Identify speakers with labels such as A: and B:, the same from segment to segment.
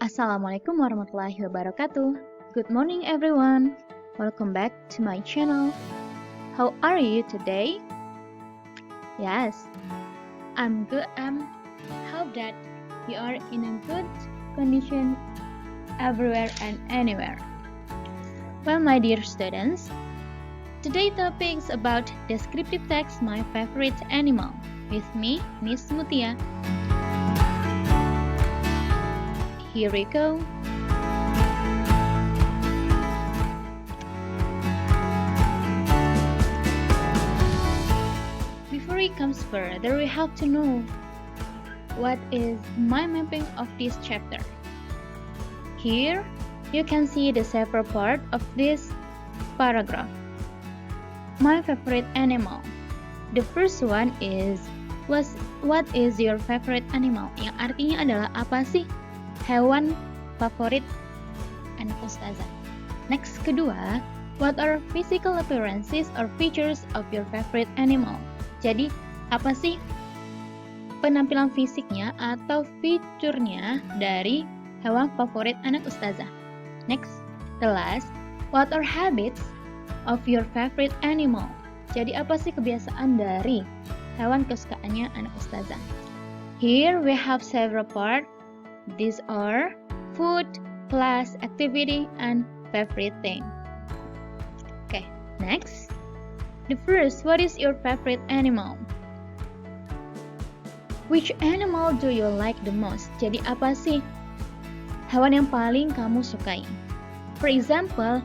A: Assalamualaikum warahmatullahi wabarakatuh. Good morning everyone. Welcome back to my channel. How are you today? Yes, I'm good. Hope that you are in a good condition everywhere and anywhere. Well, my dear students, today's topic is about descriptive text, my favorite animal. With me, Miss Mutia. Here we go. Before we comes further, we have to know what is my mapping of this chapter. Here, you can see the several part of this paragraph. My favorite animal. The first one is, what is your favorite animal? Yang artinya adalah apa sih hewan favorit anak ustazah. Next, kedua, what are physical appearances or features of your favorite animal? Jadi, apa sih penampilan fisiknya atau fiturnya dari hewan favorit anak ustazah? Next, the last, what are habits of your favorite animal? Jadi, apa sih kebiasaan dari hewan kesukaannya anak ustazah? Here we have several parts. These are food, class, activity, and favorite thing. Okay, next. The first, what is your favorite animal? Which animal do you like the most? Jadi apa sih hewan yang paling kamu sukai? For example,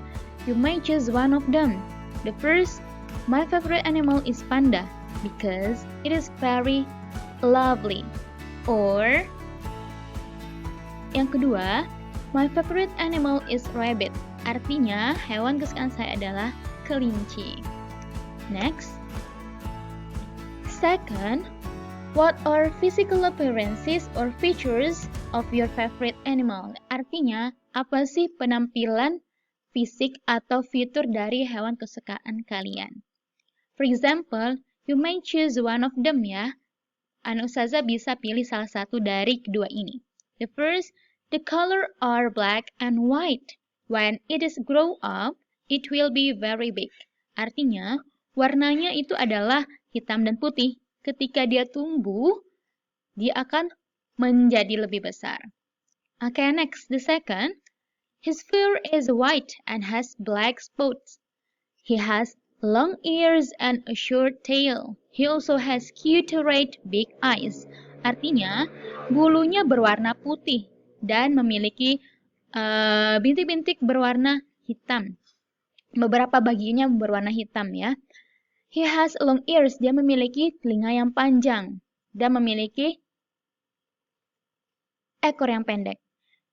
A: you may choose one of them. The first, my favorite animal is panda because it is very lovely. Or yang kedua, my favorite animal is rabbit. Artinya, hewan kesukaan saya adalah kelinci. Next. Second, what are physical appearances or features of your favorite animal? Artinya, apa sih penampilan fisik atau fitur dari hewan kesukaan kalian? For example, you may choose one of them ya. Anak ustazah bisa pilih salah satu dari kedua ini. The first, the color are black and white. When it is grow up, it will be very big. Artinya, warnanya itu adalah hitam dan putih. Ketika dia tumbuh, dia akan menjadi lebih besar. Okay, next, the second, his fur is white and has black spots. He has long ears and a short tail. He also has cute red big eyes. Artinya, bulunya berwarna putih dan memiliki bintik-bintik berwarna hitam. Beberapa bagiannya berwarna hitam ya. He has long ears, dia memiliki telinga yang panjang dan memiliki ekor yang pendek.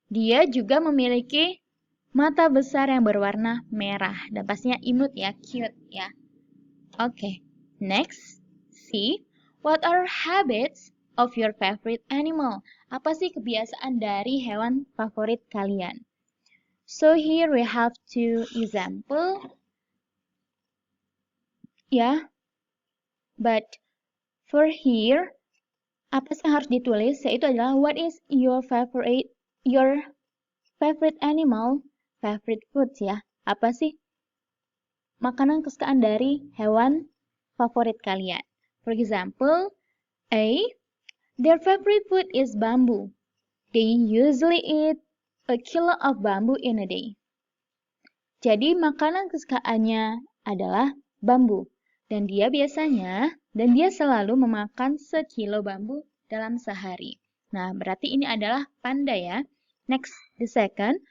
A: Dia juga memiliki mata besar yang berwarna merah dan pastinya imut ya, cute ya. Okay, next, see, what are habits of your favorite animal? Apa sih kebiasaan dari hewan favorit kalian? So here we have two example. Ya, but for here, apa sih yang harus ditulis? Yaitu adalah what is your favorite animal, favorite foods ya. Apa sih makanan kesukaan dari hewan favorit kalian? For example, A, their favorite food is bamboo. They usually eat a kilo of bamboo in a day. Jadi makanan kesukaannya adalah bambu. Dan dia selalu memakan sekilo bambu dalam sehari. Nah, berarti ini adalah panda ya. Next, the second,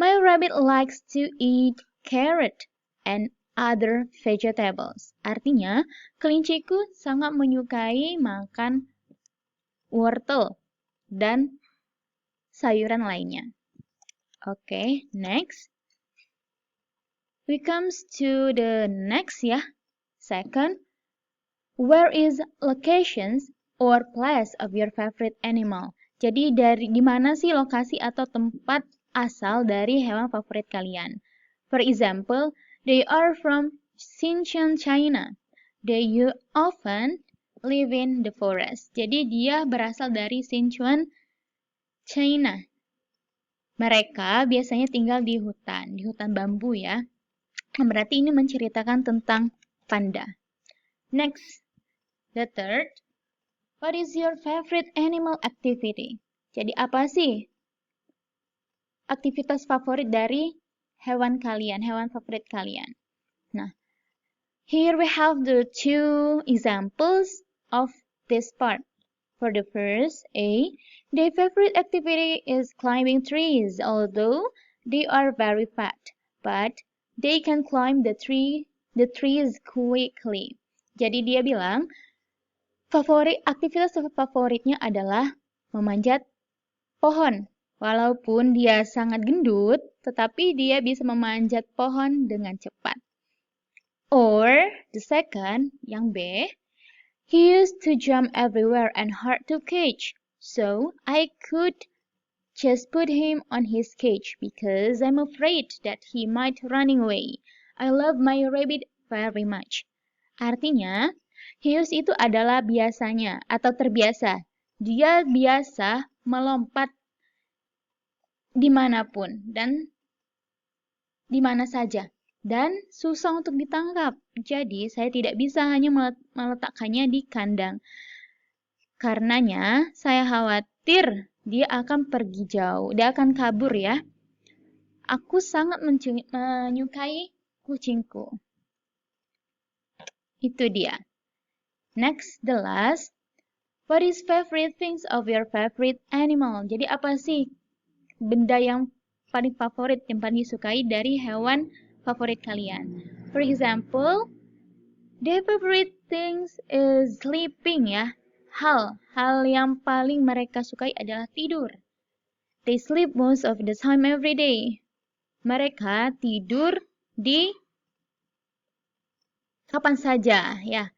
A: my rabbit likes to eat carrot and other vegetables. Artinya, kelinciku sangat menyukai makan wortel dan sayuran lainnya. Okay, next. We comes to the next ya. Second, where is locations or place of your favorite animal? Jadi di mana sih lokasi atau tempat asal dari hewan favorit kalian? For example, they are from Xinjiang, China. They often live in the forest. Jadi dia berasal dari Xinjiang, China. Mereka biasanya tinggal di hutan bambu ya. Berarti ini menceritakan tentang panda. Next, the third. What is your favorite animal activity? Jadi apa sih aktivitas favorit dari hewan kalian, hewan favorit kalian? Nah, here we have the two examples of this part. For the first, A, their favorite activity is climbing trees, although they are very fat, but they can climb the trees quickly. Jadi dia bilang, aktivitas favoritnya adalah memanjat pohon. Walaupun dia sangat gendut, tetapi dia bisa memanjat pohon dengan cepat. Or, the second, yang B, he used to jump everywhere and hard to catch, so I could just put him on his cage because I'm afraid that he might run away. I love my rabbit very much. Artinya, he used itu adalah biasanya atau terbiasa. Dia biasa melompat dimanapun dan di mana saja. Dan susah untuk ditangkap. Jadi, saya tidak bisa hanya meletakkannya di kandang. Karenanya, saya khawatir dia akan pergi jauh. Dia akan kabur ya. Aku sangat menyukai kucingku. Itu dia. Next, the last. What is favorite things of your favorite animal? Jadi apa sih benda yang paling favorit, yang paling disukai dari hewan favorit kalian? For example, their favorite things is sleeping ya. Hal yang paling mereka sukai adalah tidur. They sleep most of the time every day. Mereka tidur di kapan saja ya.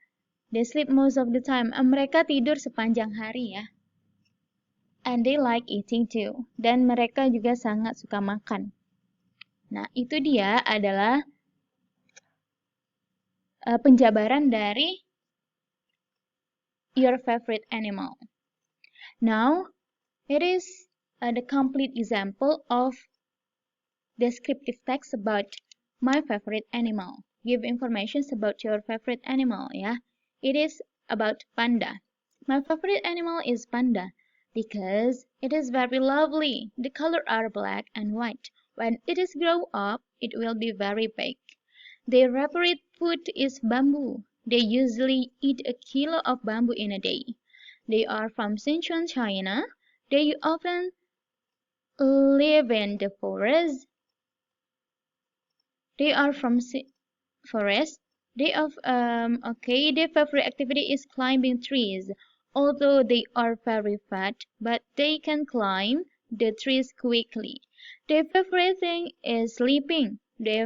A: They sleep most of the time. Mereka tidur sepanjang hari ya. And they like eating too. Dan mereka juga sangat suka makan. Nah, itu dia adalah penjabaran dari your favorite animal. Now, it is the complete example of descriptive text about my favorite animal. Give information about your favorite animal ya. It is about panda. My favorite animal is panda because it is very lovely. The colors are black and white. When it is grow up, it will be very big. Their favorite food is bamboo. They usually eat a kilo of bamboo in a day. They are from Sichuan, China. They often live in the forest. They are from forest. Their favorite activity is climbing trees. Although they are very fat, but they can climb the trees quickly. Their favorite thing is sleeping. They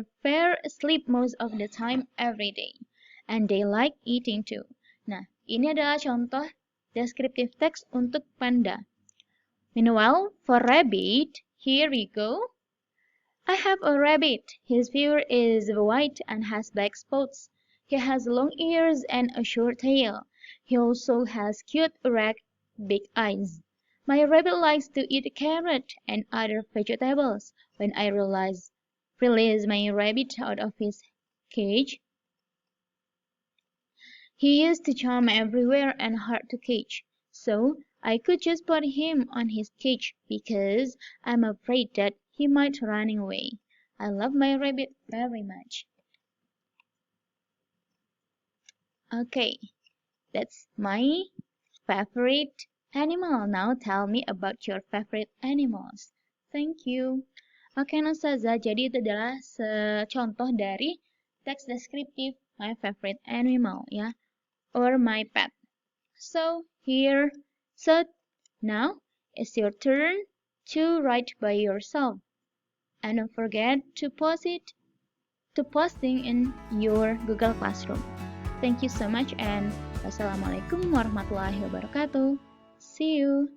A: sleep most of the time every day. And they like eating too. Nah, ini adalah contoh descriptive text untuk panda. Meanwhile, for rabbit, here we go. I have a rabbit. His fur is white and has black spots. He has long ears and a short tail. He also has cute, red, big eyes. My rabbit likes to eat carrot and other vegetables. When I release my rabbit out of his cage, he used to jump everywhere and hard to catch. So I could just put him on his cage because I'm afraid that he might run away. I love my rabbit very much. Okay, that's my favorite animal. Now tell me about your favorite animals. Thank you. Oke, Nusaza, jadi itu adalah contoh dari text descriptive my favorite animal ya, or my pet. So now it's your turn to write by yourself. And don't forget to posting in your Google Classroom. Thank you so much and wassalamualaikum warahmatullahi wabarakatuh. See you.